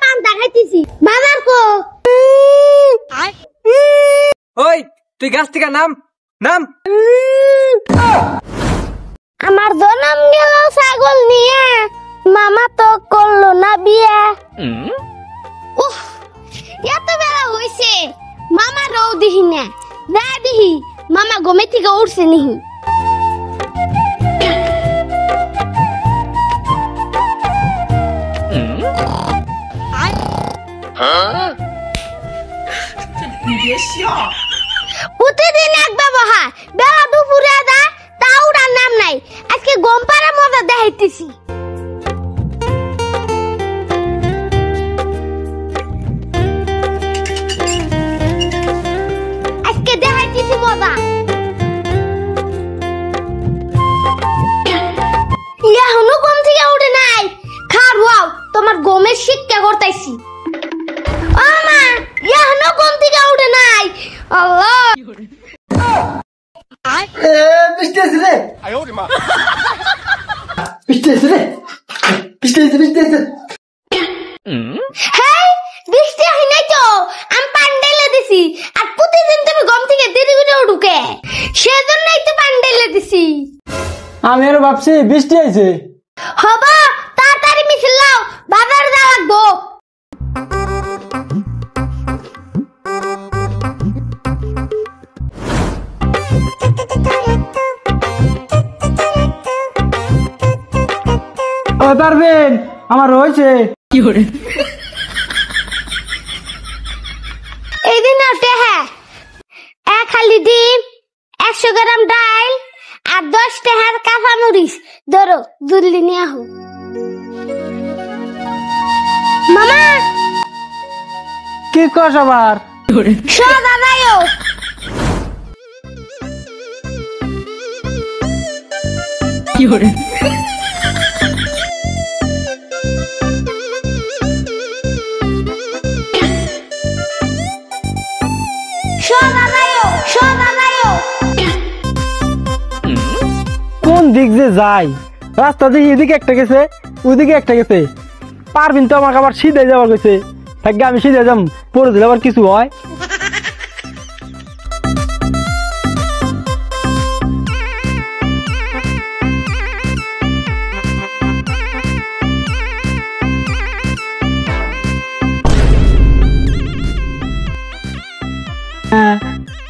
পান দেখাইতেছি বাজার কো ওই তুই গাছ থেকে নাম নাম। আমার জন্ম গেল ছাগল নিয়ে, মামা তো করলো না বিয়ে। উফ, এত বেলা হইছে মামা রও দিহি না, যা দিহি মামা ঘুমে থেকে উঠছে নিহি। প্রতিদিন এক ব্যবহার, বেলা দুপুরে যা তাও উড়ার নাম নাই। আজকে গম পাড়া মজা দেখাইতেছি। আজকে দেখাইতেছি মজা। এখনো গম থেকে উঠে নাই, খাওয়াও তোমার গমের শিক্ষা করতেছি। ও মা, এখনো গম থেকে উঠে নাই। আল্লাহ বৃষ্টি আছে রে, বৃষ্টি আছে রে, বৃষ্টি আছে, বৃষ্টি আছে। হেই, বৃষ্টি হয় নাই তো, আমি পান্ডেলে দিছি। আর প্রতিদিন তুমি গম থেকে দেরি করে উঠুকে, সেজন্যই তো পান্ডেলে দিছি। আমি আরো ভাবছি বৃষ্টি আইছে। হবা তাড়াতাড়ি মিছিল লাও, বাজার যাওয়া লাগবো। ও পারবেন, আমার হয়েছে। কি করে এই দিন ওঠে হ্যাঁ, 1 খালি ডিম, 100 গ্রাম ডাল আর 10 টাকার কাঁচা মরিচ ধরো, জলদি নিয়ে আহো। মামা কি কস আবার? সোজা যাইও। কি করে সোজা যাইও, সোজা যাইও। কোন দিক যে যাই, রাস্তা দিয়ে এদিকে একটা গেছে, ওদিকে একটা গেছে। পারবিন তো আমাকে আবার সিধে যাবার গেছে, থাকবে আমি সিধে যাম, পরে দিলে আবার কিছু হয়।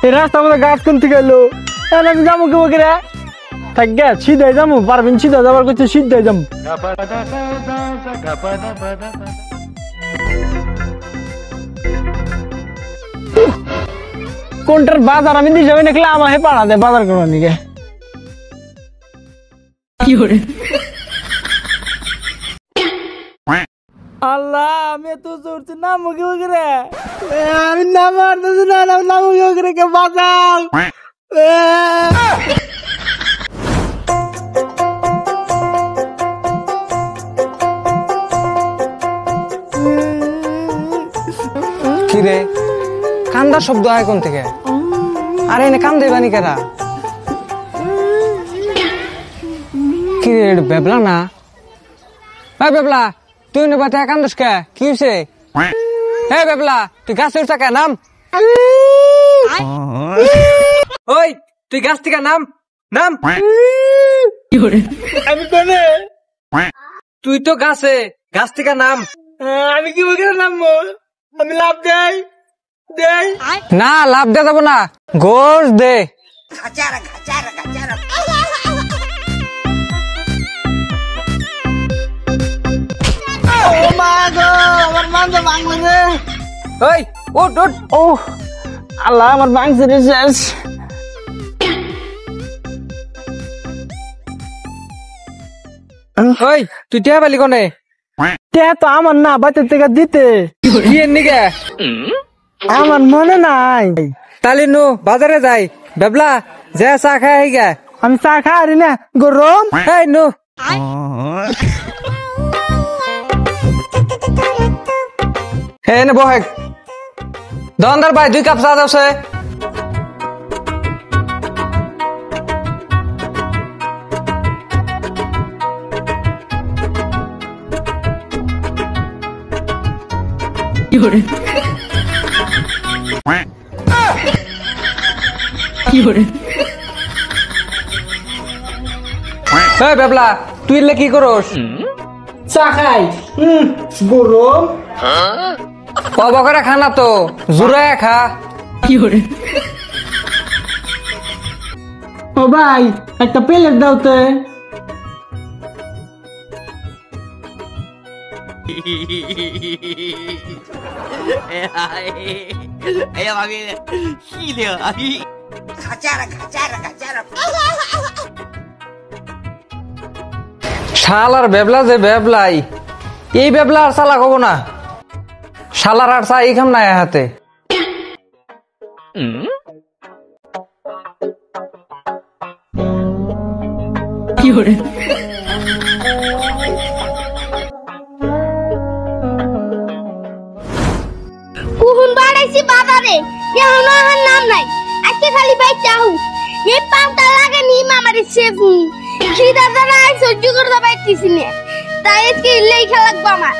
এই রাস্তা মধ্যে গাছ কোন থেকে এলো, আমি যাবো কেবো রে, থাকবে সিধে যাবো। পারবিন সিধা যাবার করছে, সিধে যাম। কোনটার বাজার আমি দিশা নাকি আমার হে পাড়া দেয় বাজার করার দিকে। কি করে আল্লাহ, আমি তো চড়ছি না মুখে মুখে রে, আমি না মারতেছি না, না মুখে মুখে রে, কে বাঁচাও। কি রে কান্দার শব্দ হয় কোন থেকে? আরে এনে কান দেবা নি কেরা? কি রে বেবলা না? এই বেবলা, তুই নে বাতে কান্দস কে? কি হইছে? এই বেবলা, তুই গাছে উঠা কে? নাম। ওই তুই গাছ থেকে নাম নাম। কি করে আমি কোনে? তুই তো গাছে, গাছ থেকে নাম। আমি কি বলে নামবো? আমি লাভ দেই দেই না, লাভ দে যাবো না, গোস দে। ও মা গো, আমার মাথা ভাঙবে রে। ওই উঠ উঠ। ও আল্লাহ, আমার ভাঙছে রে শেষ। ওই তুই টিয়া পালি কোনে? তে তো আমার না, বাতের থেকে দিতে। কি নিকে আমার মনে নাই। তালি নু বাজারে যাই, বেবলা যা চা খাই গে। আমি চা খাই না, গরম। এই নু হে নে বহেক দোকানদার ভাই 2 কাপ চা দাওছে। এই বেবলা তুই এলে কি করস? চা খাই। গরম। অবকরা খানা তো জুড়ায় খা। ও ভাই একটা প্লেট দাও তো। শালার বেবলা যে বেবলাই, এই বেবলা আর চালা কব না। শালার আর চা এই খাম নাই হাতে। কুহুন বাড়াইছি বাজারে এখনো আর নাম নাই। আজকে খালি ভাই চাহু এই পান্তা লাগে নি মামারে সেফু খিদা জানা আই সহ্য করতে পারতেছি না, তাই আজকে ইল্লাই খেলা লাগবে আমার।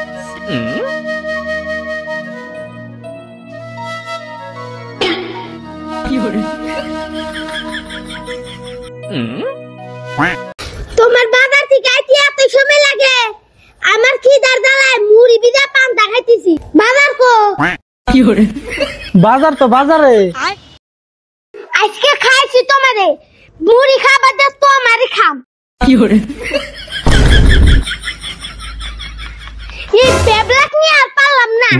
তোমার বাজার থেকে আইতে এত সময় লাগে? আমার খিদার জ্বালায় মুড়ি ভিজা পান্তা খাইতেছি। বাজার কো? বাজার তো বাজারে। আজকে খাইছি তোমারে, মুড়ি খাবার দে তো আমারে খাম। এই পেবলাক নিয়ে আর পারলাম না।